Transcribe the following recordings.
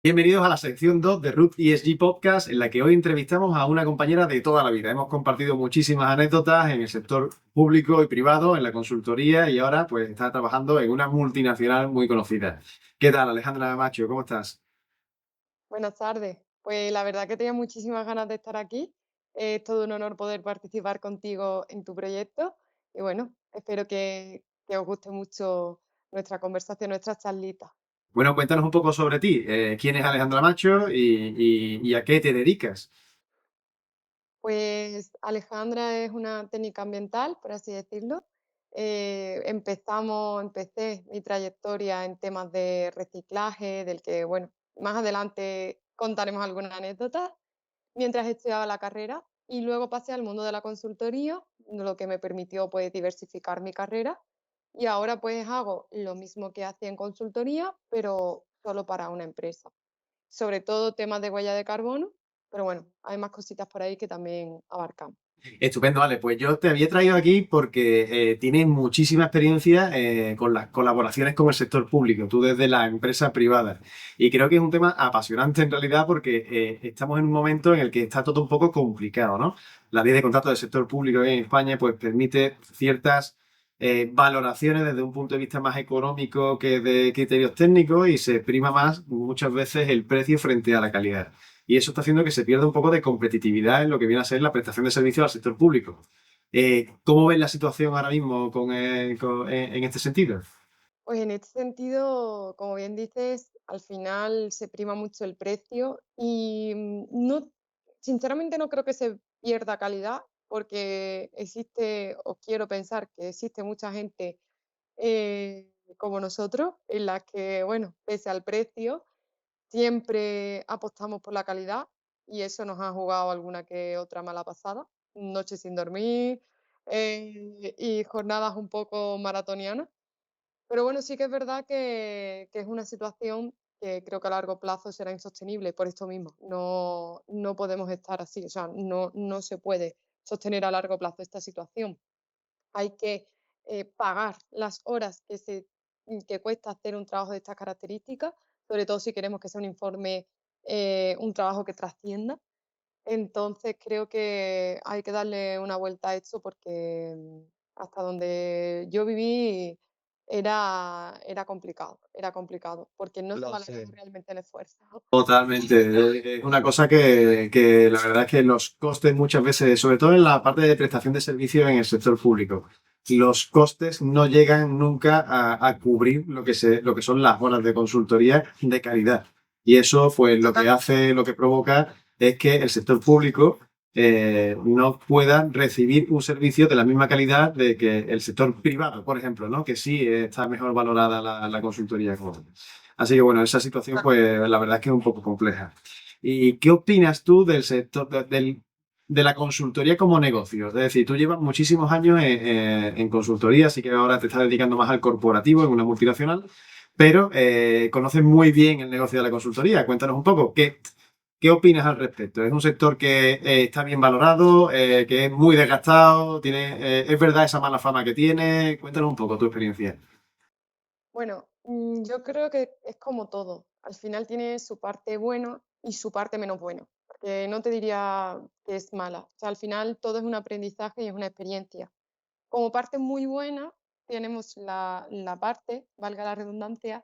Bienvenidos a la sección 2 de Root ESG Podcast, en la que hoy entrevistamos a una compañera de toda la vida. Hemos compartido muchísimas anécdotas en el sector público y privado, en la consultoría, y ahora pues está trabajando en una multinacional muy conocida. ¿Qué tal, Alejandra Macho? ¿Cómo estás? Buenas tardes. Pues la verdad que tenía muchísimas ganas de estar aquí. Es todo un honor poder participar contigo en tu proyecto. Y bueno, espero que os guste mucho nuestra conversación, nuestra charlita. Bueno, cuéntanos un poco sobre ti. ¿Quién es Alejandra Macho y a qué te dedicas? Pues Alejandra es una técnica ambiental, por así decirlo. Empecé mi trayectoria en temas de reciclaje, del que, bueno, más adelante contaremos alguna anécdota mientras estudiaba la carrera y luego pasé al mundo de la consultoría, lo que me permitió pues diversificar mi carrera y ahora pues hago lo mismo que hacía en consultoría, pero solo para una empresa. Sobre todo temas de huella de carbono, pero bueno, hay más cositas por ahí que también abarcamos. Estupendo, vale. Pues yo te había traído aquí porque tienes muchísima experiencia con las colaboraciones con el sector público, tú desde la empresa privada. Y creo que es un tema apasionante en realidad porque estamos en un momento en el que está todo un poco complicado, ¿no? La ley de contrato del sector público en España pues permite ciertas valoraciones desde un punto de vista más económico que de criterios técnicos y se prima más muchas veces el precio frente a la calidad. Y eso está haciendo que se pierda un poco de competitividad en lo que viene a ser la prestación de servicios al sector público. ¿Cómo ves la situación ahora mismo en este sentido? Pues en este sentido, como bien dices, al final se prima mucho el precio y no, sinceramente no creo que se pierda calidad porque existe, o quiero pensar que existe mucha gente como nosotros, en la que, bueno, pese al precio, siempre apostamos por la calidad y eso nos ha jugado alguna que otra mala pasada, noches sin dormir y jornadas un poco maratonianas. Pero bueno, sí que es verdad que es una situación que creo que a largo plazo será insostenible por esto mismo. No podemos estar así, o sea, no se puede sostener a largo plazo esta situación. Hay que pagar las horas que cuesta hacer un trabajo de estas características, sobre todo si queremos que sea un informe, un trabajo que trascienda. Entonces creo que hay que darle una vuelta a esto porque hasta donde yo viví era complicado, porque no se Lo valoraba sé. realmente el esfuerzo. Totalmente. Es una cosa que la verdad es que los costes muchas veces, sobre todo en la parte de prestación de servicios en el sector público, los costes no llegan nunca a cubrir lo que son las horas de consultoría de calidad. Y eso, pues, lo que hace, lo que provoca es que el sector público no pueda recibir un servicio de la misma calidad de que el sector privado, por ejemplo, ¿no? Que sí está mejor valorada la consultoría. Así que bueno, esa situación, pues la verdad es que es un poco compleja. ¿Y qué opinas tú del sector, de la consultoría como negocio? Es decir, tú llevas muchísimos años en consultoría, así que ahora te estás dedicando más al corporativo en una multinacional, pero conoces muy bien el negocio de la consultoría. Cuéntanos un poco, ¿qué opinas al respecto? ¿Es un sector que está bien valorado, que es muy desgastado? ¿Es verdad esa mala fama que tiene? Cuéntanos un poco tu experiencia. Bueno, yo creo que es como todo. Al final tiene su parte buena y su parte menos buena, porque no te diría que es mala. O sea, al final todo es un aprendizaje y es una experiencia. Como parte muy buena, tenemos la parte, valga la redundancia,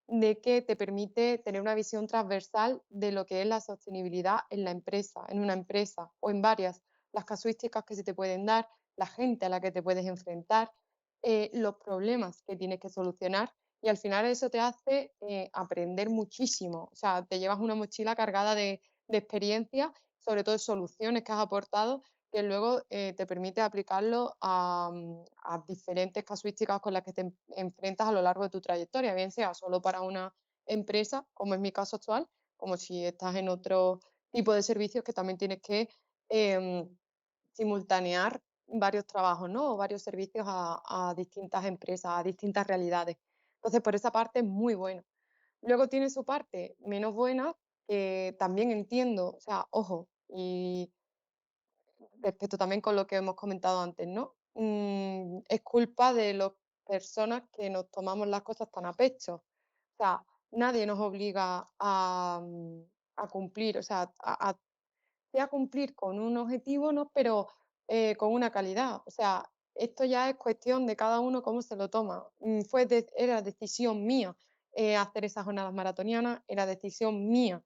de que te permite tener una visión transversal de lo que es la sostenibilidad en la empresa, en una empresa o en varias, las casuísticas que se te pueden dar, la gente a la que te puedes enfrentar, los problemas que tienes que solucionar y al final eso te hace aprender muchísimo. O sea, te llevas una mochila cargada de experiencia, sobre todo de soluciones que has aportado que luego te permite aplicarlo a diferentes casuísticas con las que te enfrentas a lo largo de tu trayectoria, bien sea solo para una empresa, como es mi caso actual, como si estás en otro tipo de servicios que también tienes que em, simultanear varios trabajos, ¿no? O varios servicios a distintas empresas, a distintas realidades. Entonces, por esa parte es muy bueno. Luego tiene su parte menos buena, que también entiendo, o sea, ojo, y respecto también con lo que hemos comentado antes, ¿no? Es culpa de las personas que nos tomamos las cosas tan a pecho. O sea, nadie nos obliga a cumplir, o sea, sí a cumplir con un objetivo, ¿no? Pero con una calidad. O sea, esto ya es cuestión de cada uno cómo se lo toma. Era decisión mía hacer esas jornadas maratonianas, era decisión mía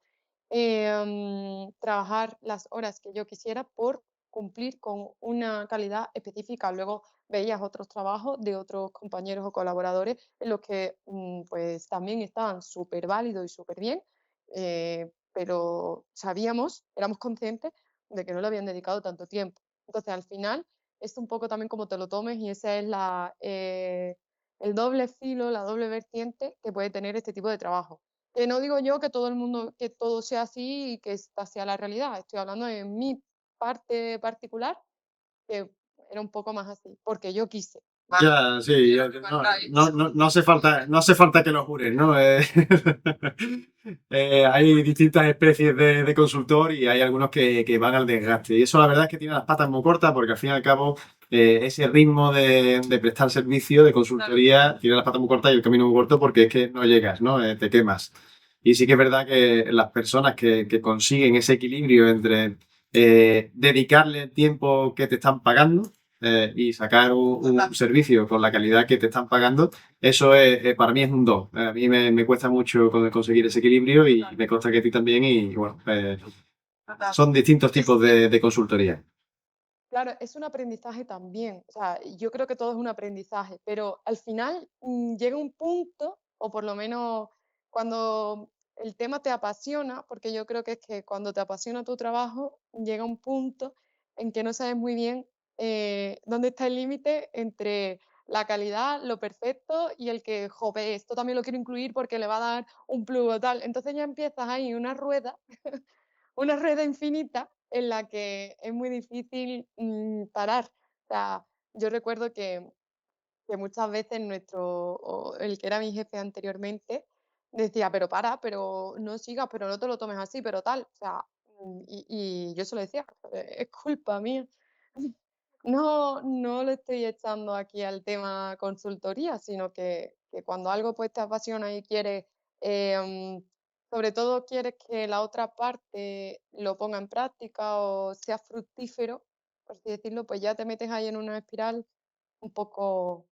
trabajar las horas que yo quisiera por cumplir con una calidad específica. Luego veías otros trabajos de otros compañeros o colaboradores en los que pues también estaban súper válidos y súper bien, pero sabíamos, éramos conscientes de que no le habían dedicado tanto tiempo. Entonces, al final, es un poco también como te lo tomes y ese es el doble filo, la doble vertiente que puede tener este tipo de trabajo. Que no digo yo que todo el mundo, que todo sea así y que esta sea la realidad. Estoy hablando de mi parte particular, que era un poco más así, porque yo quise. Ya, sí, no hace falta, no hace falta que lo jures, ¿no? Hay distintas especies de consultor y hay algunos que van al desgaste. Y eso la verdad es que tiene las patas muy cortas porque al fin y al cabo ese ritmo de prestar servicio de consultoría tiene las patas muy cortas y el camino muy corto porque es que no llegas, ¿no? Te quemas. Y sí que es verdad que las personas que consiguen ese equilibrio entre dedicarle el tiempo que te están pagando y sacar un servicio con la calidad que te están pagando, eso es, para mí es un don. A mí me cuesta mucho conseguir ese equilibrio y me consta que a ti también y bueno, son distintos tipos de consultoría. Claro, es un aprendizaje también. O sea, yo creo que todo es un aprendizaje, pero al final llega un punto, o por lo menos cuando el tema te apasiona, porque yo creo que es que cuando te apasiona tu trabajo, llega un punto en que no sabes muy bien dónde está el límite entre la calidad, lo perfecto y el que, joder, esto también lo quiero incluir porque le va a dar un plus o tal. Entonces ya empiezas ahí una rueda infinita en la que es muy difícil parar. O sea, yo recuerdo que muchas veces el que era mi jefe anteriormente decía, pero para, pero no sigas, pero no te lo tomes así, pero tal. O sea, y yo se lo decía, es culpa mía. No, no lo estoy echando aquí al tema consultoría, sino que cuando algo pues te apasiona y quieres, sobre todo quieres que la otra parte lo ponga en práctica o sea fructífero, por así decirlo, pues ya te metes ahí en una espiral un poco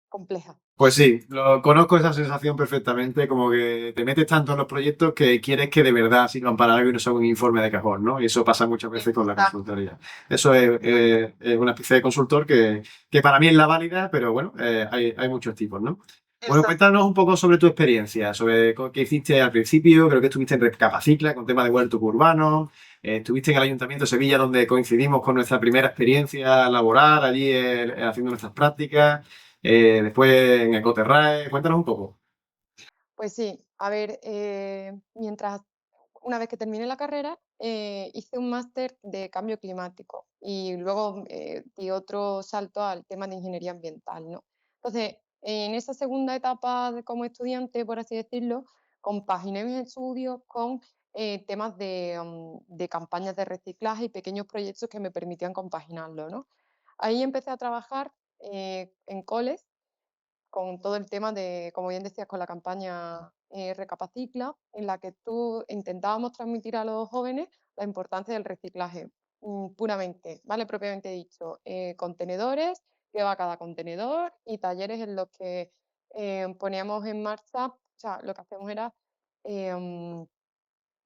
compleja. Pues sí, lo conozco esa sensación perfectamente, como que te metes tanto en los proyectos que quieres que de verdad sirvan para algo y no sea un informe de cajón, ¿no? Y eso pasa muchas veces con la consultoría. Eso es una especie de consultor que para mí es la válida, pero bueno, hay muchos tipos, ¿no? Bueno, cuéntanos un poco sobre tu experiencia, sobre qué hiciste al principio, creo que estuviste en Recapacicla con tema de huertos urbanos, estuviste en el Ayuntamiento de Sevilla donde coincidimos con nuestra primera experiencia laboral allí haciendo nuestras prácticas. Después en Ecoterrae, cuéntanos un poco. Pues sí, a ver, una vez que terminé la carrera, hice un máster de cambio climático y luego di otro salto al tema de ingeniería ambiental, ¿no? Entonces, en esa segunda etapa como estudiante, por así decirlo, compaginé mis estudios con temas de campañas de reciclaje y pequeños proyectos que me permitían compaginarlo, ¿no? Ahí empecé a trabajar en coles con todo el tema de, como bien decías, con la campaña Recapacicla, en la que tú intentábamos transmitir a los jóvenes la importancia del reciclaje, puramente, ¿vale? Propiamente dicho, contenedores, qué va cada contenedor y talleres en los que poníamos en marcha, o sea, lo que hacemos era em,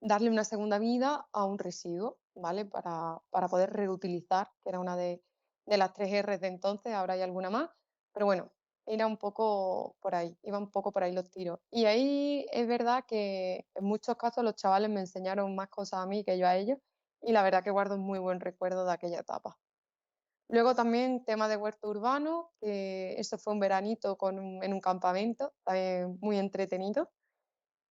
darle una segunda vida a un residuo, ¿vale? Para poder reutilizar, que era una de las 3 R's de entonces, ahora hay alguna más, pero bueno, era un poco por ahí, iba un poco por ahí los tiros. Y ahí es verdad que en muchos casos los chavales me enseñaron más cosas a mí que yo a ellos, y la verdad que guardo un muy buen recuerdo de aquella etapa. Luego también tema de huerto urbano, que eso fue un veranito en un campamento, también muy entretenido.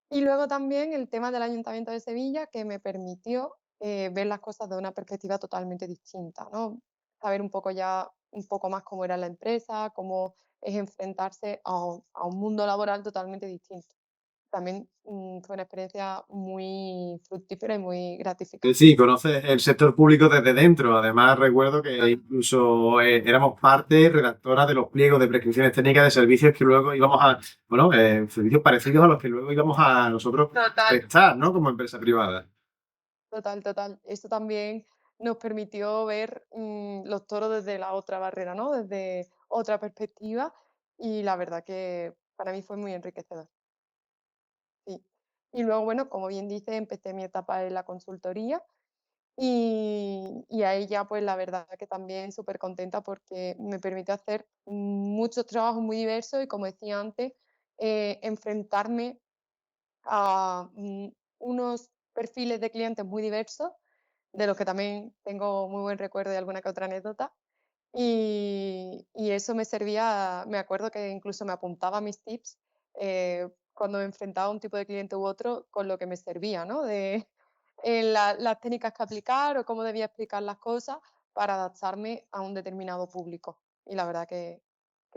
Y luego también el tema del Ayuntamiento de Sevilla, que me permitió ver las cosas de una perspectiva totalmente distinta, ¿no? Saber un poco ya, un poco más cómo era la empresa, cómo es enfrentarse a un mundo laboral totalmente distinto. también fue una experiencia muy fructífera y muy gratificante. Sí, conoces el sector público desde dentro. Además, recuerdo que incluso éramos parte redactora de los pliegos de prescripciones técnicas de servicios que luego íbamos a, bueno, servicios parecidos a los que luego íbamos a nosotros Total. prestar, ¿no? Como empresa privada. Total, total. Esto también nos permitió ver los toros desde la otra barrera, ¿no? Desde otra perspectiva y la verdad que para mí fue muy enriquecedor, sí. Y luego, bueno, como bien dice, empecé mi etapa en la consultoría y ahí ya pues la verdad que también súper contenta porque me permitió hacer muchos trabajos muy diversos y como decía antes, enfrentarme a unos perfiles de clientes muy diversos de los que también tengo muy buen recuerdo y alguna que otra anécdota. Y eso me servía, me acuerdo que incluso me apuntaba mis tips cuando me enfrentaba a un tipo de cliente u otro, con lo que me servía, ¿no? De las técnicas que aplicar o cómo debía explicar las cosas para adaptarme a un determinado público. Y la verdad que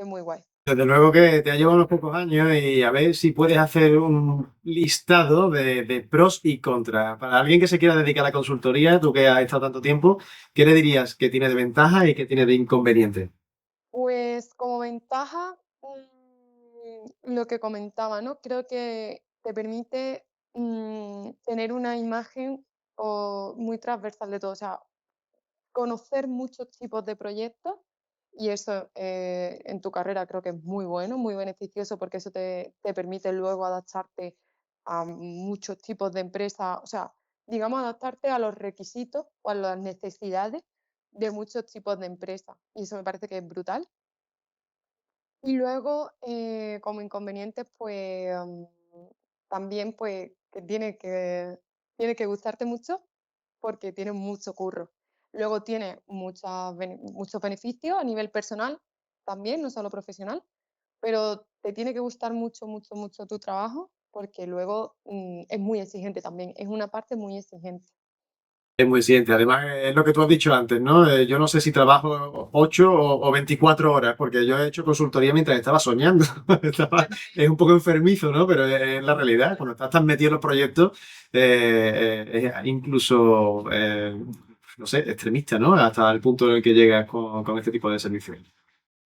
muy guay. Desde luego que te ha llevado unos pocos años y a ver si puedes hacer un listado de pros y contras. Para alguien que se quiera dedicar a la consultoría, tú que has estado tanto tiempo, ¿qué le dirías que tiene de ventaja y qué tiene de inconveniente? Pues como ventaja, lo que comentaba, ¿no? Creo que te permite tener una imagen muy transversal de todo, o sea, conocer muchos tipos de proyectos y eso en tu carrera creo que es muy bueno, muy beneficioso porque eso te permite luego adaptarte a muchos tipos de empresas, o sea, digamos, adaptarte a los requisitos o a las necesidades de muchos tipos de empresas. Y eso me parece que es brutal. Y luego, como inconvenientes, pues, también, pues, que tiene que gustarte mucho, porque tiene mucho curro. Luego tiene muchos beneficios a nivel personal también, no solo profesional, pero te tiene que gustar mucho, mucho, mucho tu trabajo, porque luego, es muy exigente también, es una parte muy exigente. Es muy exigente. Además, es lo que tú has dicho antes, ¿no? Yo no sé si trabajo 8 o 24 horas, porque yo he hecho consultoría mientras estaba soñando. Es un poco enfermizo, ¿no? Pero es la realidad. Cuando estás tan metido en los proyectos, es incluso, no sé, extremista, ¿no? Hasta el punto en el que llegas con este tipo de servicios.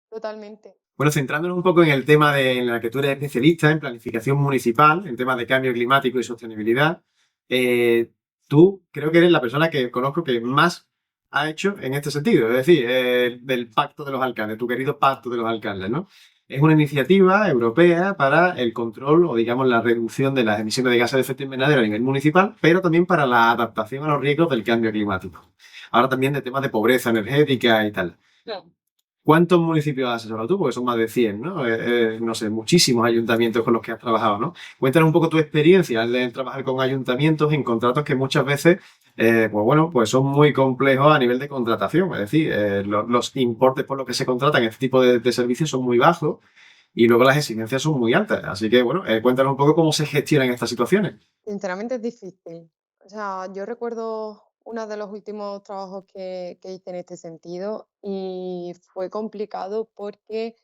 Totalmente. Bueno, centrándonos un poco en el tema en el que tú eres especialista, en planificación municipal, en temas de cambio climático y sostenibilidad, eh, tú creo que eres la persona que conozco que más ha hecho en este sentido, es decir, del Pacto de los Alcaldes, tu querido Pacto de los Alcaldes, ¿no? Es una iniciativa europea para el control o, digamos, la reducción de las emisiones de gases de efecto invernadero a nivel municipal, pero también para la adaptación a los riesgos del cambio climático. Ahora también de temas de pobreza energética y tal. ¿Cuántos municipios has asesorado tú? Porque son más de 100, ¿no? No sé, muchísimos ayuntamientos con los que has trabajado, ¿no? Cuéntanos un poco tu experiencia al trabajar con ayuntamientos en contratos que muchas veces, pues bueno, pues son muy complejos a nivel de contratación. Es decir, los importes por los que se contratan este tipo de servicios son muy bajos y luego las exigencias son muy altas. Así que, bueno, cuéntanos un poco cómo se gestionan estas situaciones. Sinceramente es difícil. O sea, yo recuerdo uno de los últimos trabajos que hice en este sentido y fue complicado porque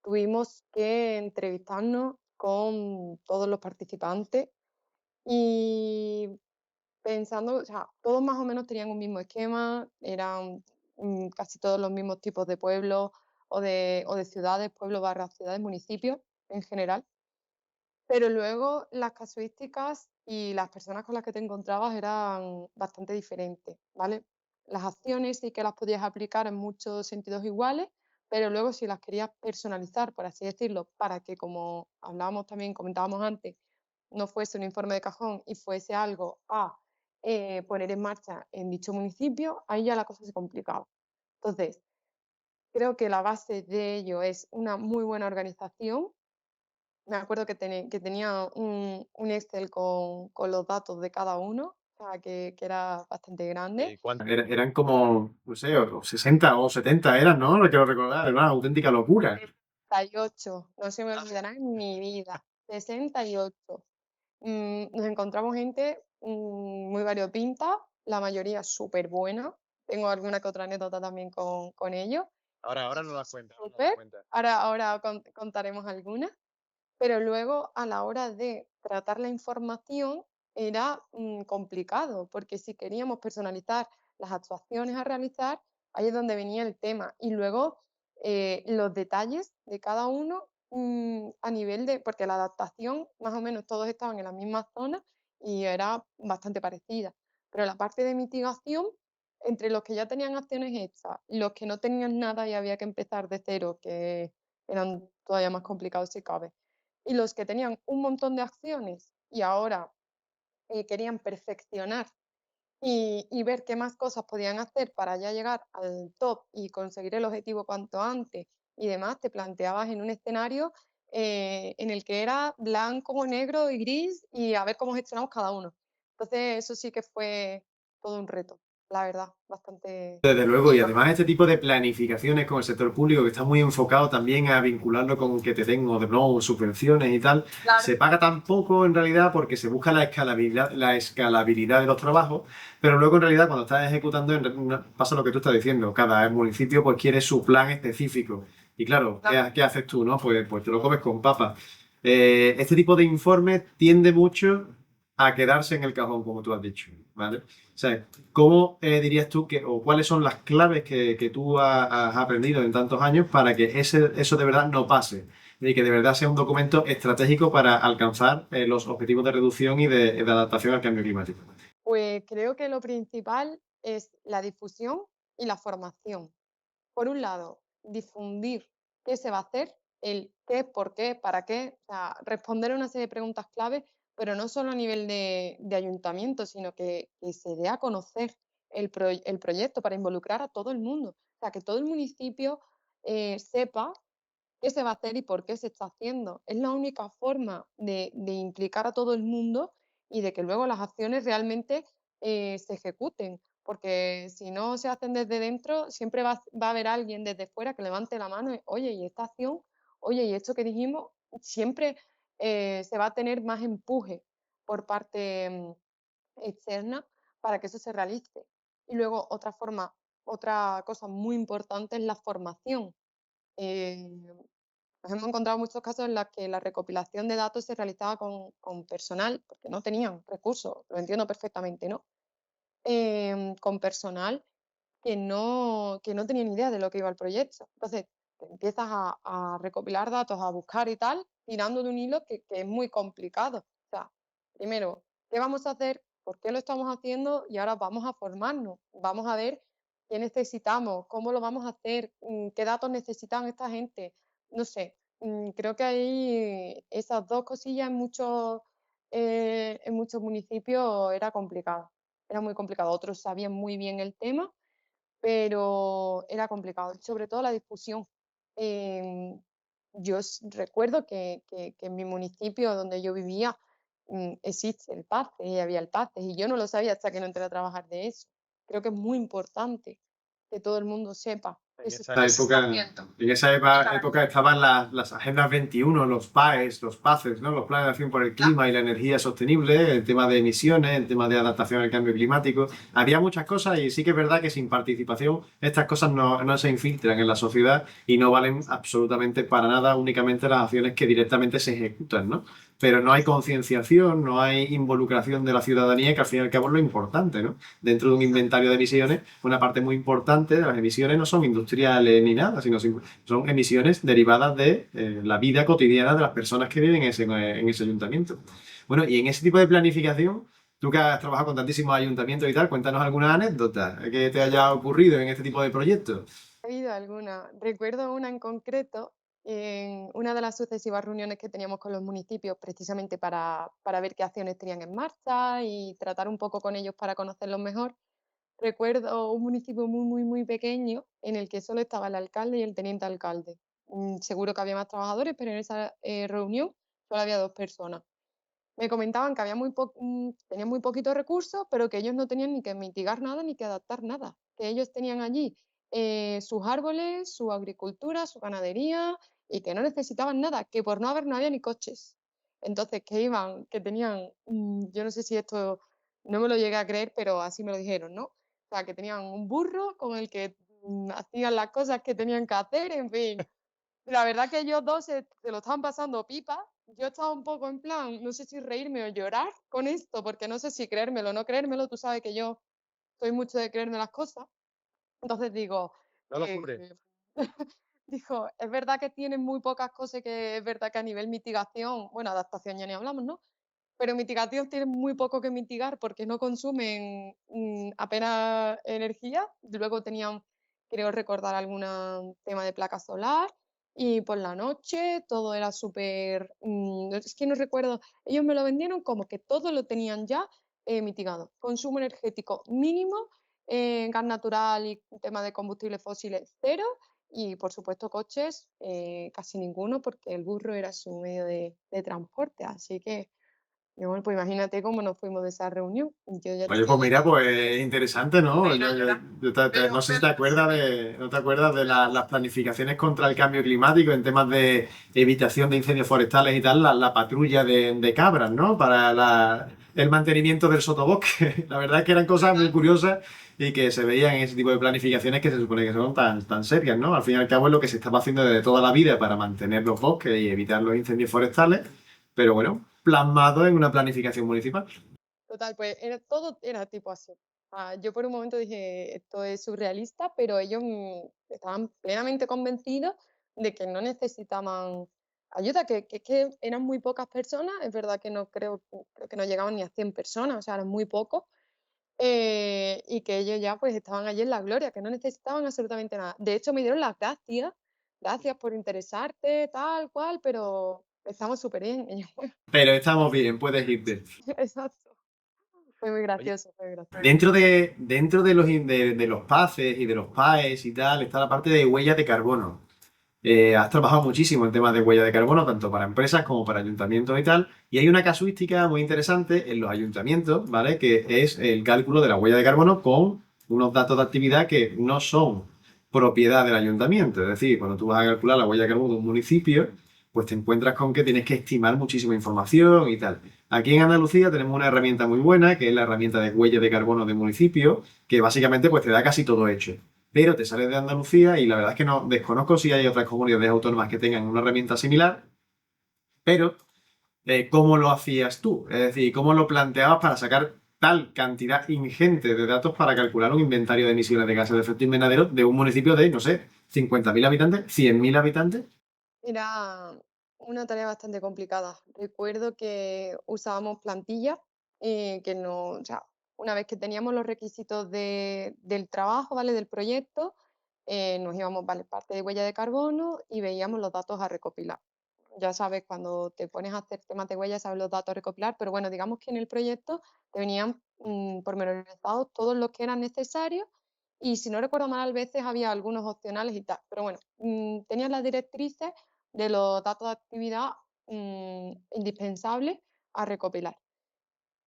tuvimos que entrevistarnos con todos los participantes y pensando, o sea, todos más o menos tenían un mismo esquema, eran casi todos los mismos tipos de pueblos o de ciudades, pueblos barra ciudades, municipios en general. Pero luego las casuísticas y las personas con las que te encontrabas eran bastante diferentes, ¿vale? Las acciones sí que las podías aplicar en muchos sentidos iguales, pero luego si las querías personalizar, por así decirlo, para que, como hablábamos también, comentábamos antes, no fuese un informe de cajón y fuese algo a poner en marcha en dicho municipio, ahí ya la cosa se complicaba. Entonces, creo que la base de ello es una muy buena organización. Me acuerdo que tenía un Excel con los datos de cada uno, o sea, que era bastante grande. Eran como, no sé, o 60 o 70 eran, ¿no? No quiero recordar, era una auténtica locura. 68, no se me olvidará en mi vida. 68. Nos encontramos gente muy variopinta, la mayoría súper buena. Tengo alguna que otra anécdota también con ellos. Ahora no das cuenta, ahora no das Súper. cuenta. Ahora contaremos algunas. pero luego a la hora de tratar la información era complicado, porque si queríamos personalizar las actuaciones a realizar, ahí es donde venía el tema. Y luego los detalles de cada uno a nivel de, porque la adaptación más o menos todos estaban en la misma zona y era bastante parecida, pero la parte de mitigación, entre los que ya tenían acciones hechas, los que no tenían nada y había que empezar de cero, que eran todavía más complicados si cabe, y los que tenían un montón de acciones y ahora querían perfeccionar y ver qué más cosas podían hacer para ya llegar al top y conseguir el objetivo cuanto antes y demás, te planteabas en un escenario en el que era blanco, negro y gris y a ver cómo gestionamos cada uno. Entonces, eso sí que fue todo un reto, la verdad, bastante. Desde luego, y además este tipo de planificaciones con el sector público que está muy enfocado también a vincularlo con que te den o de no subvenciones y tal, Claro. se paga tan poco en realidad porque se busca la escalabilidad de los trabajos, pero luego en realidad cuando estás ejecutando pasa lo que tú estás diciendo, cada municipio pues quiere su plan específico y claro, Claro. ¿qué haces tú, no? Pues te lo comes con papas. Este tipo de informes tiende mucho a quedarse en el cajón, como tú has dicho, ¿vale? O sea, ¿cómo dirías tú que, o cuáles son las claves que tú has aprendido en tantos años para que eso de verdad no pase? Y que de verdad sea un documento estratégico para alcanzar los objetivos de reducción y de adaptación al cambio climático. Pues creo que lo principal es la difusión y la formación. Por un lado, difundir qué se va a hacer, el qué, por qué, para qué, o sea, responder a una serie de preguntas clave, pero no solo a nivel de ayuntamiento, sino que se dé a conocer el proyecto para involucrar a todo el mundo. O sea, que todo el municipio sepa qué se va a hacer y por qué se está haciendo. Es la única forma de implicar a todo el mundo y de que luego las acciones realmente se ejecuten, porque si no se hacen desde dentro, siempre va a haber alguien desde fuera que levante la mano y, oye, ¿y esta acción? Oye, ¿y esto que dijimos? Siempre se va a tener más empuje por parte externa para que eso se realice. Y luego otra cosa muy importante es la formación. Eh, Nos hemos encontrado muchos casos en los que la recopilación de datos se realizaba con personal, porque no tenían recursos, lo entiendo perfectamente, ¿no? Con personal que no tenía ni idea de lo que iba el proyecto. Entonces, te empiezas a recopilar datos, a buscar y tal, tirando de un hilo que es muy complicado. O sea, primero, ¿qué vamos a hacer? ¿Por qué lo estamos haciendo? Y ahora vamos a formarnos, vamos a ver qué necesitamos, cómo lo vamos a hacer, qué datos necesitan esta gente. No sé, creo que ahí esas dos cosillas en muchos municipios era muy complicado. Otros sabían muy bien el tema, pero era complicado, sobre todo la discusión. Em, yo recuerdo que en mi municipio donde yo vivía existe el PACE y había el PACE y yo no lo sabía hasta que no entré a trabajar de eso. Creo que es muy importante que todo el mundo sepa En que se esa época, en esa época estaban las agendas 21, los PAES, los PACES, ¿no? Los planes de acción por el clima y la energía sostenible, el tema de emisiones, el tema de adaptación al cambio climático. Había muchas cosas y sí que es verdad que sin participación estas cosas no se infiltran en la sociedad y no valen absolutamente para nada, únicamente las acciones que directamente se ejecutan, ¿no? Pero no hay concienciación, no hay involucración de la ciudadanía, que al fin y al cabo es lo importante, ¿no? Dentro de un inventario de emisiones, una parte muy importante de las emisiones no son industriales ni nada, sino son emisiones derivadas de la vida cotidiana de las personas que viven en ese ayuntamiento. Bueno, y en ese tipo de planificación, tú que has trabajado con tantísimos ayuntamientos y tal, cuéntanos alguna anécdota que te haya ocurrido en este tipo de proyectos. Ha habido alguna. Recuerdo una en concreto, en una de las sucesivas reuniones que teníamos con los municipios, precisamente para ver qué acciones tenían en marcha y tratar un poco con ellos para conocerlos mejor. Recuerdo un municipio muy, muy, muy pequeño en el que solo estaba el alcalde y el teniente alcalde. Seguro que había más trabajadores, pero en esa reunión solo había dos personas. Me comentaban que tenían muy poquitos recursos, pero que ellos no tenían ni que mitigar nada ni que adaptar nada, que ellos tenían allí sus árboles, su agricultura, su ganadería y que no necesitaban nada, que por no haber no había ni coches. Entonces, que tenían, yo no sé si esto no me lo llegué a creer, pero así me lo dijeron, ¿no? O sea, que tenían un burro con el que hacían las cosas que tenían que hacer, en fin. La verdad que ellos dos se lo estaban pasando pipa yo estaba un poco en plan, no sé si reírme o llorar con esto, porque no sé si creérmelo o no creérmelo. Tú sabes que yo soy mucho de creerme las cosas. Entonces digo, No lo jures. dijo, es verdad que tienen muy pocas cosas, que es verdad que a nivel mitigación, bueno, adaptación ya ni hablamos, ¿no? Pero mitigación tienen muy poco que mitigar porque no consumen apenas energía. Luego tenían, creo recordar, algún tema de placa solar y por la noche todo era súper, es que no recuerdo, ellos me lo vendieron como que todo lo tenían ya mitigado. Consumo energético mínimo, gas natural y tema de combustibles fósiles cero y por supuesto coches casi ninguno porque el burro era su medio de transporte. Así que y bueno, pues imagínate cómo nos fuimos de esa reunión. Yo ya te Oye, pues digo, mira, pues interesante, ¿no? reír o llorar. No sé si te acuerdas no te acuerdas de las planificaciones contra el cambio climático en temas de evitación de incendios forestales y tal, la patrulla de cabras, ¿no? Para el mantenimiento del sotobosque. La verdad es que eran cosas muy curiosas y que se veían en ese tipo de planificaciones que se supone que son tan serias, ¿no? Al fin y al cabo es lo que se estaba haciendo desde toda la vida para mantener los bosques y evitar los incendios forestales, pero bueno, plasmado en una planificación municipal. Total, pues era, todo era tipo así. Yo por un momento dije, esto es surrealista, pero ellos estaban plenamente convencidos de que no necesitaban ayuda, que eran muy pocas personas. Es verdad que no creo que no llegaban ni a 100 personas, o sea, eran muy pocos. Y que ellos ya pues estaban allí en la gloria, que no necesitaban absolutamente nada. De hecho, me dieron las gracias, gracias por interesarte, tal cual, pero estamos súper bien. Y yo, bueno, Pero estamos bien, puedes irte. exacto. Fue muy Oye, gracioso, fue gracioso. dentro de los PACES y de los PAES y tal, está la parte de huella de carbono. Has trabajado muchísimo en temas de huella de carbono, tanto para empresas como para ayuntamientos y tal. Y hay una casuística muy interesante en los ayuntamientos, ¿vale? Que es el cálculo de la huella de carbono con unos datos de actividad que no son propiedad del ayuntamiento. Es decir, cuando tú vas a calcular la huella de carbono de un municipio, pues te encuentras con que tienes que estimar muchísima información y tal. Aquí en Andalucía tenemos una herramienta muy buena, que es la herramienta de huella de carbono de municipio, que básicamente pues te da casi todo hecho. Pero te sales de Andalucía y la verdad es que no desconozco si hay otras comunidades autónomas que tengan una herramienta similar, pero ¿cómo lo hacías tú? Es decir, ¿cómo lo planteabas para sacar tal cantidad ingente de datos para calcular un inventario de emisiones de gases de efecto invernadero de un municipio de, no sé, 50.000 habitantes, 100.000 habitantes? Era una tarea bastante complicada. Recuerdo que usábamos plantillas que no, o sea, una vez que teníamos los requisitos del trabajo, ¿vale? Del proyecto, nos íbamos, ¿vale? Parte de huella de carbono y veíamos los datos a recopilar. Ya sabes, cuando te pones a hacer temas de huella, sabes los datos a recopilar, pero bueno, digamos que en el proyecto te venían pormenorizados todos los que eran necesarios y si no recuerdo mal, a veces había algunos opcionales y tal, pero bueno, tenías las directrices de los datos de actividad indispensables a recopilar.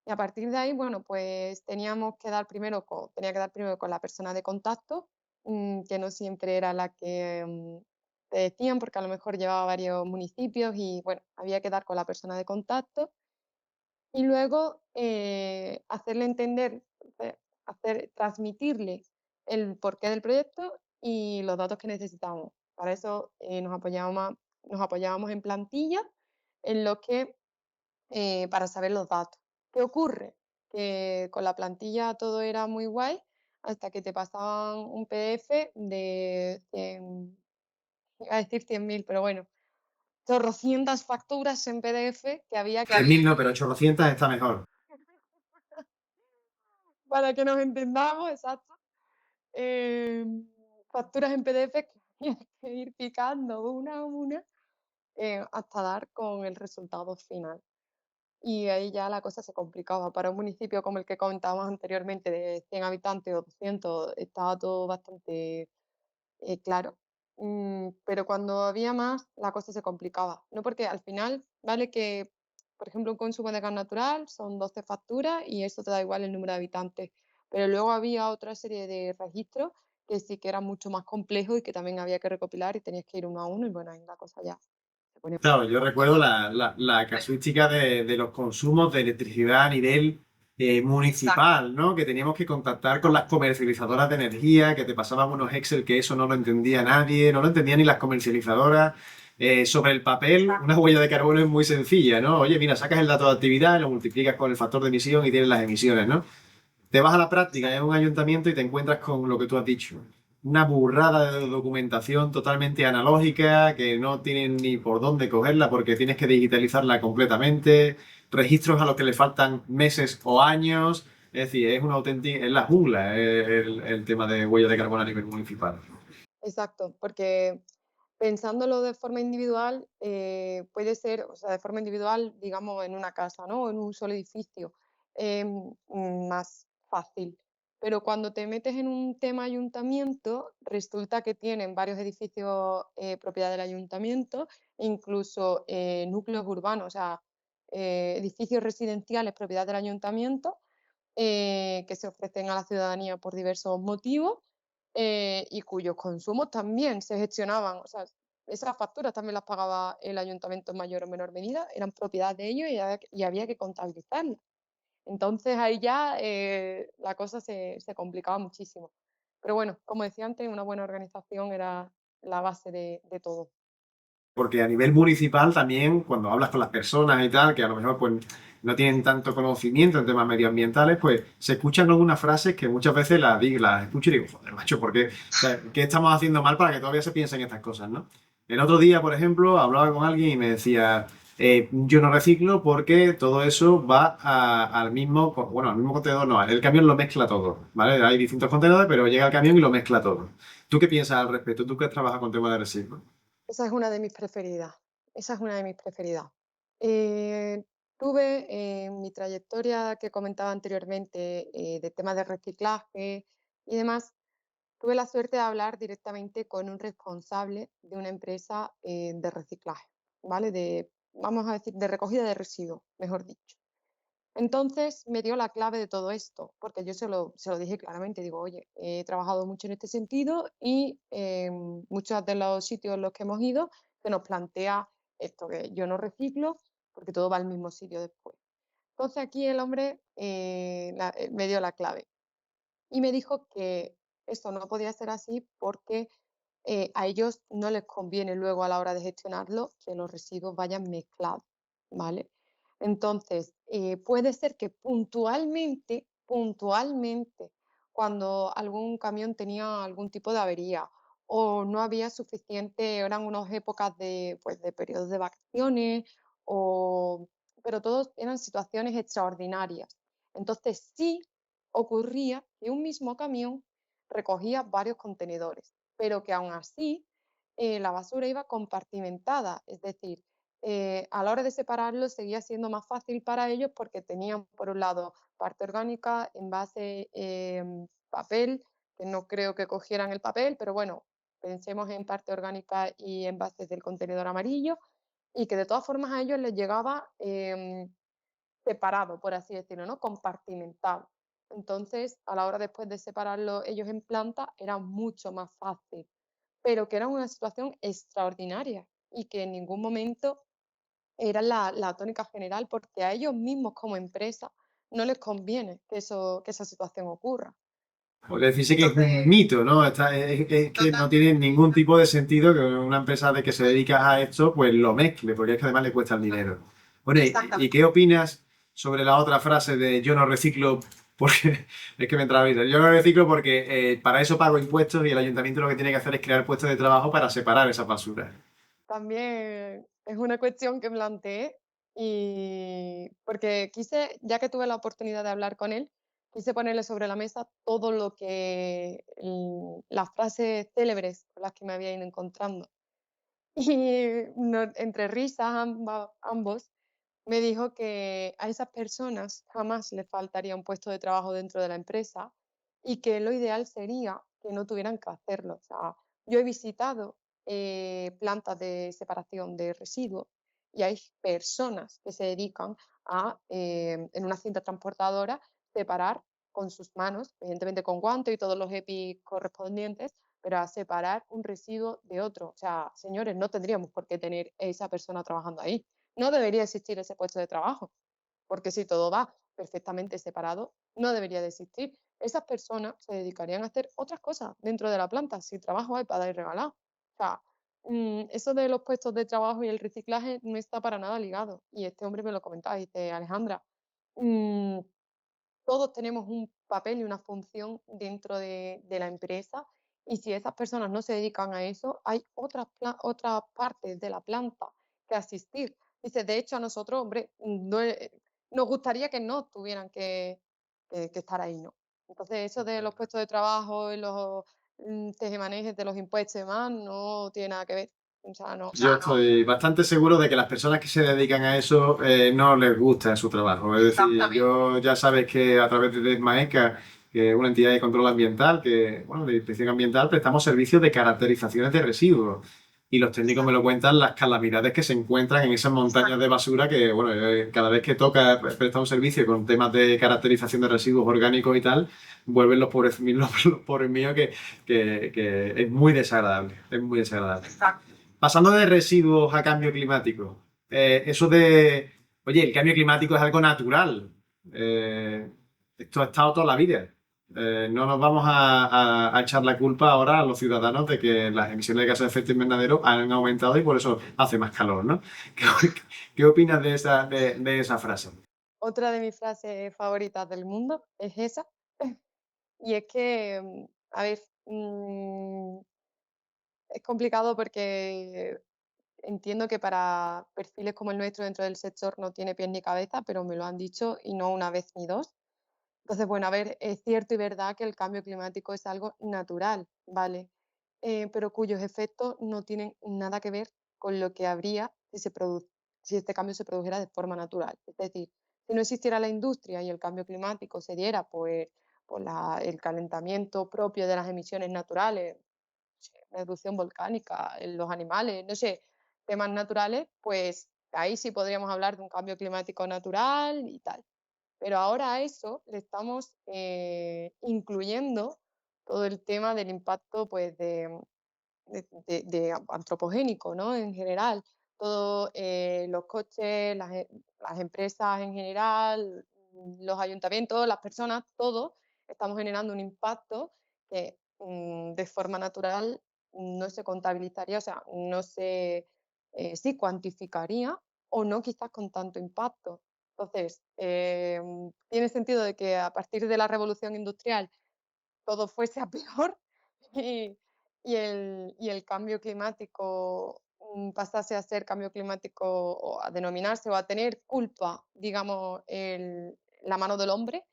Y a partir de ahí, bueno, pues tenía que dar primero con la persona de contacto, que no siempre era la que te decían, porque a lo mejor llevaba varios municipios y bueno, había que dar con la persona de contacto y luego hacerle entender, eh, transmitirle el porqué del proyecto y los datos que necesitábamos. Para eso nos apoyábamos en plantillas en lo que para saber los datos. ¿Qué ocurre? Que con la plantilla todo era muy guay hasta que te pasaban un PDF de 100, iba a decir 100.000, pero bueno, chorrocientas facturas en PDF que había que 100.000 no, pero 800 está mejor. para que nos entendamos, exacto. Facturas en PDF que había que ir picando una a una hasta dar con el resultado final. Y ahí ya la cosa se complicaba. Para un municipio como el que comentábamos anteriormente, de 100 habitantes o 200, estaba todo bastante claro. Pero cuando había más, la cosa se complicaba. No porque al final, vale que, por ejemplo, un consumo de gas natural son 12 facturas y eso te da igual el número de habitantes. Pero luego había otra serie de registros que sí que eran mucho más complejos y que también había que recopilar y tenías que ir uno a uno y bueno, ahí la cosa ya se ponía. Claro, yo recuerdo la casuística de los consumos de electricidad a nivel municipal, ¿no? Que teníamos que contactar con las comercializadoras de energía, que te pasaban unos Excel que eso no lo entendía nadie, no lo entendía ni las comercializadoras. Sobre el papel, una huella de carbono es muy sencilla, ¿no? Oye, mira, sacas el dato de actividad, lo multiplicas con el factor de emisión y tienes las emisiones, ¿no? Te vas a la práctica en un ayuntamiento y te encuentras con lo que tú has dicho. Una burrada de documentación totalmente analógica que no tienen ni por dónde cogerla porque tienes que digitalizarla completamente, registros a los que le faltan meses o años. Es decir, es una auténtica, es la jungla el tema de huella de carbono a nivel municipal. Exacto, porque pensándolo de forma individual, puede ser, o sea, de forma individual, digamos, en una casa, ¿no? En un solo edificio, más fácil. Pero cuando te metes en un tema ayuntamiento, resulta que tienen varios edificios propiedad del ayuntamiento, e incluso núcleos urbanos, o sea, edificios residenciales propiedad del ayuntamiento, que se ofrecen a la ciudadanía por diversos motivos, y cuyos consumos también se gestionaban, o sea, esas facturas también las pagaba el ayuntamiento en mayor o menor medida, eran propiedad de ellos y había que contabilizarlas. Entonces ahí ya la cosa se complicaba muchísimo. Pero bueno, como decía antes, una buena organización era la base de todo. Porque a nivel municipal también, cuando hablas con las personas y tal, que a lo mejor pues no tienen tanto conocimiento en temas medioambientales, pues se escuchan algunas frases que muchas veces las escucho y digo, joder, macho, ¿por qué? O sea, ¿qué estamos haciendo mal para que todavía se piensen estas cosas, ¿no? El otro día, por ejemplo, hablaba con alguien y me decía, yo no reciclo porque todo eso va al mismo, bueno, al mismo contenedor, no, el camión lo mezcla todo, ¿vale? Hay distintos contenedores, pero llega el camión y lo mezcla todo. ¿Tú qué piensas al respecto? ¿Tú que trabajas con temas de residuos? Esa es una de mis preferidas. Esa es una de mis preferidas. Eh, tuve en mi trayectoria que comentaba anteriormente de temas de reciclaje y demás, tuve la suerte de hablar directamente con un responsable de una empresa de reciclaje, ¿vale? Vamos a decir, de recogida de residuos, mejor dicho. Entonces me dio la clave de todo esto, porque yo se lo dije claramente, digo, oye, he trabajado mucho en este sentido y muchos de los sitios en los que hemos ido se nos plantea esto, que yo no reciclo porque todo va al mismo sitio después. Entonces aquí el hombre me dio la clave y me dijo que esto no podía ser así porque a ellos no les conviene luego a la hora de gestionarlo que los residuos vayan mezclados, ¿vale? Entonces, puede ser que puntualmente, cuando algún camión tenía algún tipo de avería o no había suficiente, eran unas épocas de, pues, de periodos de vacaciones, o, pero todos eran situaciones extraordinarias. Entonces, sí ocurría que un mismo camión recogía varios contenedores, pero que aún así la basura iba compartimentada, es decir, a la hora de separarlo seguía siendo más fácil para ellos porque tenían, por un lado, parte orgánica, envase, papel, que no creo que cogieran el papel, pero bueno, pensemos en parte orgánica y envases del contenedor amarillo, y que de todas formas a ellos les llegaba separado, por así decirlo, ¿no? Compartimentado. Entonces, a la hora después de separarlo ellos en planta, era mucho más fácil, pero que era una situación extraordinaria y que en ningún momento era la tónica general, porque a ellos mismos como empresa no les conviene que esa situación ocurra. Por decirse que es un mito, ¿no? Es que no tiene ningún tipo de sentido que una empresa de que se dedica a esto, pues lo mezcle, porque es que además le cuesta el dinero. Bueno, ¿y qué opinas sobre la otra frase de yo no reciclo porque es que me entraba ahorita? Yo no reciclo porque para eso pago impuestos y el ayuntamiento lo que tiene que hacer es crear puestos de trabajo para separar esa basura. También es una cuestión que planteé y porque quise, ya que tuve la oportunidad de hablar con él, quise ponerle sobre la mesa todo lo que las frases célebres con las que me había ido encontrando. Y entre risas ambos, me dijo que a esas personas jamás les faltaría un puesto de trabajo dentro de la empresa y que lo ideal sería que no tuvieran que hacerlo. O sea, yo he visitado plantas de separación de residuos y hay personas que se dedican a, en una cinta transportadora, separar con sus manos, evidentemente con guantes y todos los EPI correspondientes, pero a separar un residuo de otro. O sea, señores, no tendríamos por qué tener esa persona trabajando ahí. No debería existir ese puesto de trabajo, porque si todo va perfectamente separado, no debería de existir. Esas personas se dedicarían a hacer otras cosas dentro de la planta, si trabajo hay para dar y regalar. O sea, eso de los puestos de trabajo y el reciclaje no está para nada ligado. Y este hombre me lo comentaba, dice: "Alejandra, mm, todos tenemos un papel y una función dentro de la empresa, y si esas personas no se dedican a eso, hay otras partes de la planta que asistir". Dice: "De hecho, a nosotros, hombre, no, nos gustaría que no tuvieran que estar ahí, ¿no?". Entonces, eso de los puestos de trabajo y los tejemanejes de los impuestos y demás no tiene nada que ver. O sea, no. Yo estoy bastante seguro de que las personas que se dedican a eso no les gusta su trabajo. Es decir, yo ya sabes que a través de Desmaeca, que es una entidad de control ambiental, que, bueno, de inspección ambiental, prestamos servicios de caracterizaciones de residuos. Y los técnicos me lo cuentan las calamidades que se encuentran en esas montañas de basura que, bueno, cada vez que toca prestar un servicio con temas de caracterización de residuos orgánicos y tal, vuelven los pobres, los pobres míos que es muy desagradable. Es muy desagradable. Pasando de residuos a cambio climático, eso de, oye, el cambio climático es algo natural. Esto ha estado toda la vida. No nos vamos a echar la culpa ahora a los ciudadanos de que las emisiones de gases de efecto invernadero han aumentado y por eso hace más calor, ¿no? ¿Qué, qué opinas de esa frase? Otra de mis frases favoritas del mundo es esa. Y es que, a ver, es complicado porque entiendo que para perfiles como el nuestro dentro del sector no tiene pies ni cabeza, pero me lo han dicho y no una vez ni dos. Entonces, bueno, a ver, es cierto y verdad que el cambio climático es algo natural, ¿vale? Pero cuyos efectos no tienen nada que ver con lo que habría si este cambio se produjera de forma natural. Es decir, si no existiera la industria y el cambio climático se diera por el calentamiento propio de las emisiones naturales, la erupción volcánica, en los animales, no sé, temas naturales, pues ahí sí podríamos hablar de un cambio climático natural y tal. Pero ahora a eso le estamos incluyendo todo el tema del impacto pues, de antropogénico, ¿no? En general, todos los coches, las empresas en general, los ayuntamientos, las personas, todos estamos generando un impacto que de forma natural no se contabilizaría, o sea, no se sí cuantificaría o no quizás con tanto impacto. Entonces, tiene sentido de que a partir de la revolución industrial todo fuese a peor y, y el cambio climático pasase a ser cambio climático o a denominarse o a tener culpa, digamos, la mano del hombre,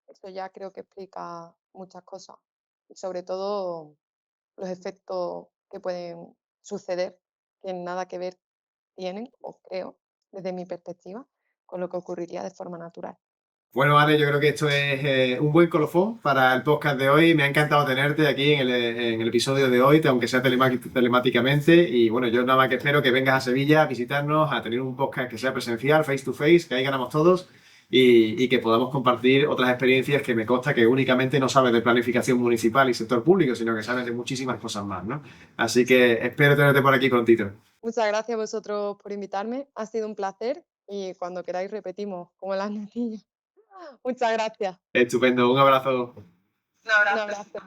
eso ya creo que explica muchas cosas y sobre todo los efectos que pueden suceder, que nada que ver tienen, o creo, desde mi perspectiva, con lo que ocurriría de forma natural. Bueno, Ale, yo creo que esto es un buen colofón para el podcast de hoy. Me ha encantado tenerte aquí en el episodio de hoy, aunque sea telemáticamente. Y bueno, yo nada más que espero que vengas a Sevilla a visitarnos, a tener un podcast que sea presencial, face to face, que ahí ganamos todos y que podamos compartir otras experiencias que me consta que únicamente no sabes de planificación municipal y sector público, sino que sabes de muchísimas cosas más, ¿no? Así que espero tenerte por aquí prontito. Muchas gracias a vosotros por invitarme. Ha sido un placer y cuando queráis repetimos, como las niñas. Muchas gracias. Estupendo, un abrazo. Un abrazo.